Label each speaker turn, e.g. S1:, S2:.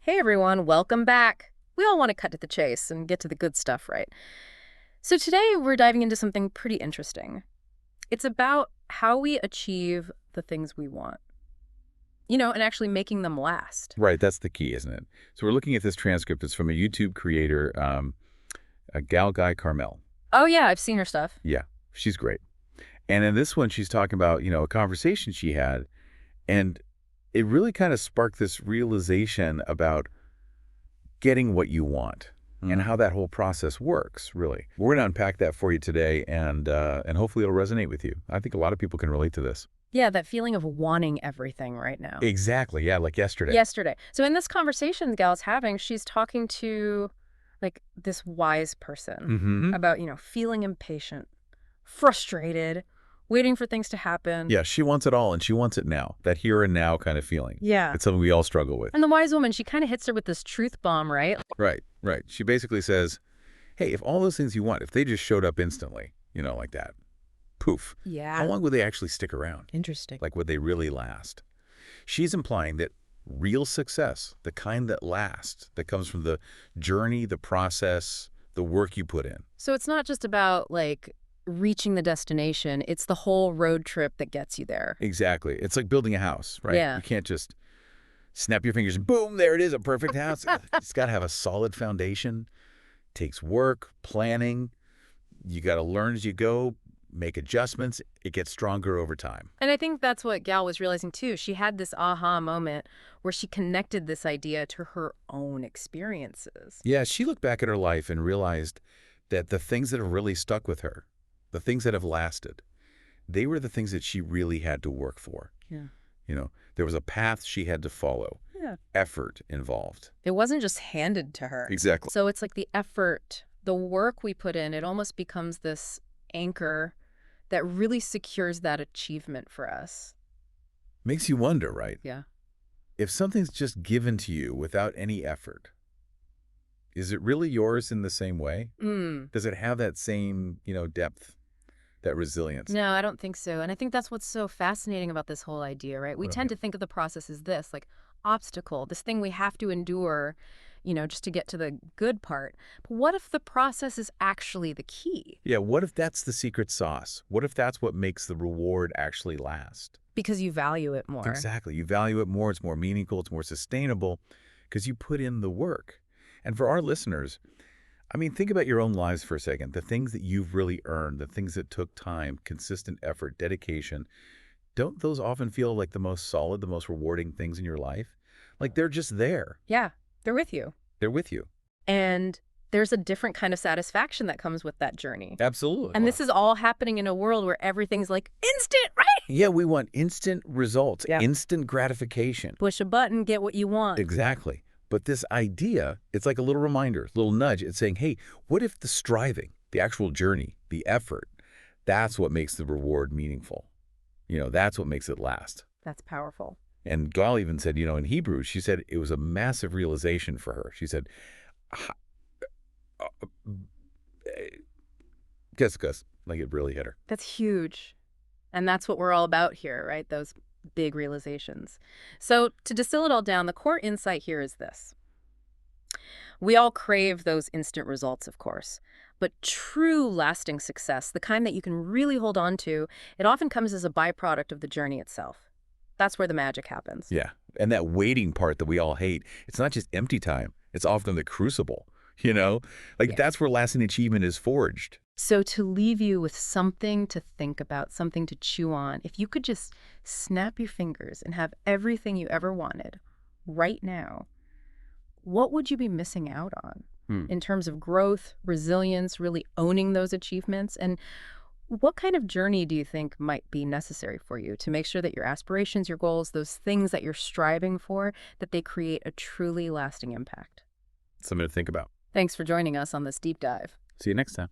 S1: Hey everyone, welcome back. We all want to cut to the chase and get to the good stuff, right? So today we're diving into something pretty interesting. It's about how we achieve the things we want, and actually making them last.
S2: Right, that's the key, isn't it? So we're looking at this transcript. It's from a YouTube creator, a gal guy, Carmel.
S1: Oh yeah, I've seen her stuff.
S2: Yeah, she's great. And in this one, she's talking about, a conversation she had, and it really kind of sparked this realization about getting what you want and how that whole process works, really. We're going to unpack that for you today, and hopefully it'll resonate with you. I think a lot of people can relate to this.
S1: Yeah, that feeling of wanting everything right now.
S2: Exactly, yeah, like yesterday.
S1: Yesterday. So in this conversation the gal's having, she's talking to, this wise person about, feeling impatient, frustrated, waiting for things to happen.
S2: Yeah, she wants it all, and she wants it now. That here and now kind of feeling.
S1: Yeah.
S2: It's something we all struggle with.
S1: And the wise woman, she kind of hits her with this truth bomb, right?
S2: Right, right. She basically says, hey, if all those things you want, if they just showed up instantly, like that, poof.
S1: Yeah.
S2: How long would they actually stick around?
S1: Interesting.
S2: Like, would they really last? She's implying that real success, the kind that lasts, that comes from the journey, the process, the work you put in.
S1: So it's not just about, reaching the destination. It's the whole road trip that gets you there.
S2: Exactly. It's like building a house, right?
S1: Yeah.
S2: You can't just snap your fingers and boom, there it is, a perfect house. It's got to have a solid foundation. Takes work, planning. You got to learn as you go, make adjustments. It gets stronger over time.
S1: And I think that's what Gal was realizing too. She had this aha moment where she connected this idea to her own experiences.
S2: Yeah, she looked back at her life and realized that the things that have really stuck with her, the things that have lasted, they were the things that she really had to work for.
S1: Yeah.
S2: There was a path she had to follow.
S1: Yeah.
S2: Effort involved.
S1: It wasn't just handed to her.
S2: Exactly.
S1: So it's like the effort, the work we put in, it almost becomes this anchor that really secures that achievement for us.
S2: Makes you wonder, right?
S1: Yeah.
S2: If something's just given to you without any effort, is it really yours in the same way? Does it have that same, depth, that resilience?
S1: No, I don't think so. And I think that's what's so fascinating about this whole idea, right? We tend to think of the process as this, obstacle, this thing we have to endure, just to get to the good part. But what if the process is actually the key?
S2: Yeah, what if that's the secret sauce? What if that's what makes the reward actually last?
S1: Because you value it more.
S2: Exactly. You value it more. It's more meaningful. It's more sustainable because you put in the work. And for our listeners, think about your own lives for a second. The things that you've really earned, the things that took time, consistent effort, dedication, don't those often feel like the most solid, the most rewarding things in your life? Like they're just there.
S1: Yeah, they're with you.
S2: They're with you.
S1: And there's a different kind of satisfaction that comes with that journey.
S2: Absolutely.
S1: And this is all happening in a world where everything's instant, right?
S2: Yeah, we want instant results, instant gratification.
S1: Push a button, get what you want.
S2: Exactly. But this idea, it's like a little reminder, a little nudge. It's saying, hey, what if the striving, the actual journey, the effort, that's what makes the reward meaningful? That's what makes it last.
S1: That's powerful.
S2: And Gala even said, in Hebrew, she said it was a massive realization for her. She said, Gus, like it really hit her.
S1: That's huge. And that's what we're all about here, right? Those big realizations. So to distill it all down, the core insight here is this. We all crave those instant results, of course, but true lasting success, the kind that you can really hold on to, it often comes as a byproduct of the journey itself. That's where the magic happens.
S2: Yeah. And that waiting part that we all hate, it's not just empty time. It's often the crucible, That's where lasting achievement is forged.
S1: So to leave you with something to think about, something to chew on, if you could just snap your fingers and have everything you ever wanted right now, what would you be missing out on in terms of growth, resilience, really owning those achievements? And what kind of journey do you think might be necessary for you to make sure that your aspirations, your goals, those things that you're striving for, that they create a truly lasting impact?
S2: Something to think about.
S1: Thanks for joining us on this deep dive.
S2: See you next time.